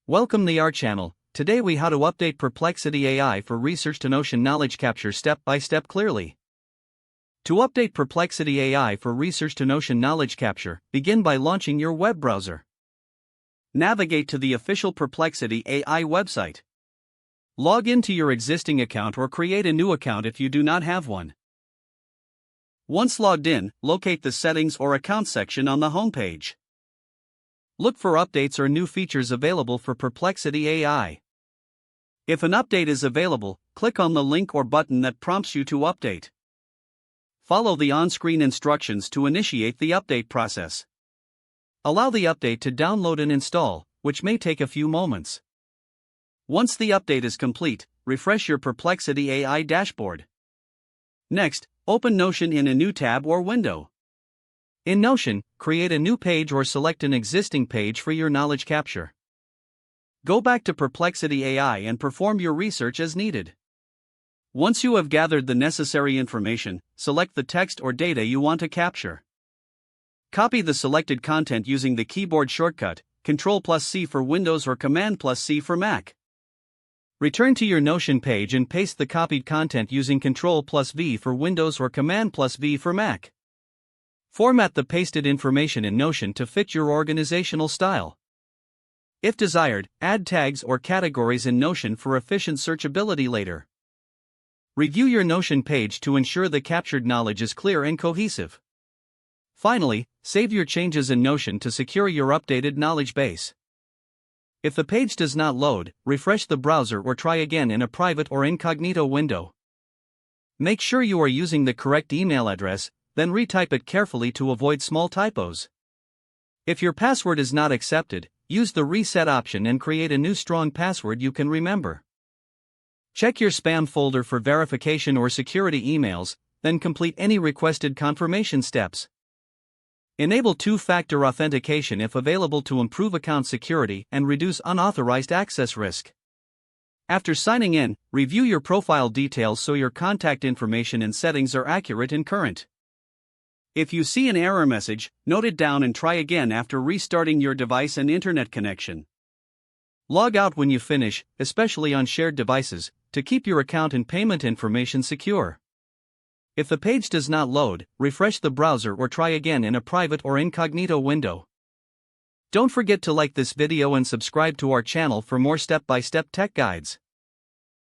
Welcome to our channel. Today we how to update Perplexity AI for research to Notion knowledge capture step by step clearly. To update Perplexity AI for research to Notion knowledge capture, begin by launching your web browser. Navigate to the official Perplexity AI website. Log into your existing account or create a new account if you do not have one. Once logged in, locate the Settings or Account section on the homepage. Look for updates or new features available for Perplexity AI. If an update is available, click on the link or button that prompts you to update. Follow the on-screen instructions to initiate the update process. Allow the update to download and install, which may take a few moments. Once the update is complete, refresh your Perplexity AI dashboard. Next, open Notion in a new tab or window. In Notion, create a new page or select an existing page for your knowledge capture. Go back to Perplexity AI and perform your research as needed. Once you have gathered the necessary information, select the text or data you want to capture. Copy the selected content using the keyboard shortcut, Ctrl+C for Windows or Command+C for Mac. Return to your Notion page and paste the copied content using Ctrl+V for Windows or Command+V for Mac. Format the pasted information in Notion to fit your organizational style. If desired, add tags or categories in Notion for efficient searchability later. Review your Notion page to ensure the captured knowledge is clear and cohesive. Finally, save your changes in Notion to secure your updated knowledge base. If the page does not load, refresh the browser or try again in a private or incognito window. Make sure you are using the correct email address, then retype it carefully to avoid small typos. If your password is not accepted, use the reset option and create a new strong password you can remember. Check your spam folder for verification or security emails, then complete any requested confirmation steps. Enable two-factor authentication if available to improve account security and reduce unauthorized access risk. After signing in, review your profile details so your contact information and settings are accurate and current. If you see an error message, note it down and try again after restarting your device and internet connection. Log out when you finish, especially on shared devices, to keep your account and payment information secure. If the page does not load, refresh the browser or try again in a private or incognito window. Don't forget to like this video and subscribe to our channel for more step-by-step tech guides.